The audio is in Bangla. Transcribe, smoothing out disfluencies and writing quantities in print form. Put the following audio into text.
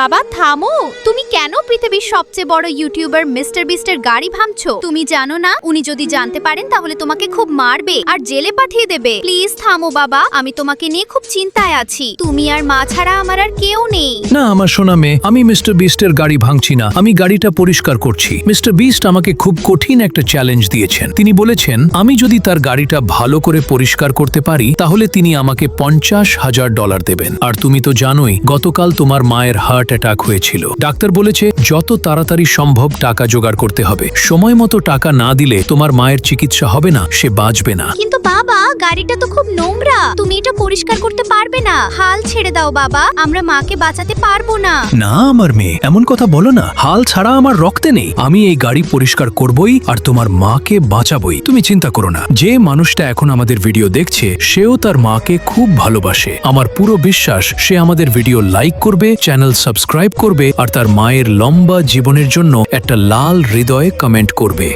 বাবা থামো, তুমি কেন পৃথিবীর সবচেয়ে বড় ইউটিউবার মিস্টার বিস্টের গাড়ি ভাঙছো? তুমি জানো না উনি যদি জানতে পারেন তাহলে তোমাকে খুব মারবে আর জেলে পাঠিয়ে দেবে। প্লিজ থামো বাবা, আমি তোমাকে নিয়ে খুব চিন্তায় আছি। তুমি আর মা ছাড়া আমার আর কেউ নেই। না আমার সোনা মেয়ে, আমি মিস্টার বিস্টের গাড়ি ভাঙছি না, আমি গাড়িটা পরিষ্কার করছি। মিস্টার বিস্ট আমাকে খুব কঠিন একটা চ্যালেঞ্জ দিয়েছেন। তিনি বলেছেন আমি যদি তার গাড়িটা ভালো করে পরিষ্কার করতে পারি তাহলে তিনি আমাকে $50,000 দেবেন। আর তুমি তো জানোই গতকাল তোমার মায়ের হার্ট অ্যাটাক হয়েছিল। ডাক্তার বলেছে যত তাড়াতাড়ি সম্ভব টাকা জোগাড় করতে হবে। সময় মতো টাকা না দিলে তোমার মায়ের চিকিৎসা হবে না, সে বাঁচবে না। কিন্তু বাবা গাড়িটা তো খুব নোংরা, তুমি এটা পরিষ্কার করতে পারবে না। হাল ছেড়ে দাও বাবা, আমরা মাকে বাঁচাতে পারবো না। না আমার মেয়ে, এমন কথা বলো না। হাল ছাড়া আমার রক্তে নেই। আমি এই গাড়ি পরিষ্কার করবই আর তোমার মাকে বাঁচাবই। তুমি চিন্তা করো না। যে মানুষটা এখন আমাদের ভিডিও দেখছে সেও তার মাকে খুব ভালোবাসে। আমার পুরো বিশ্বাস সে আমাদের ভিডিও লাইক করবে, চ্যানেল সাবস্ক্রাইব করবে আর তার মায়ের লম্বা জীবনের জন্য একটা লাল হৃদয়ে কমেন্ট করবে।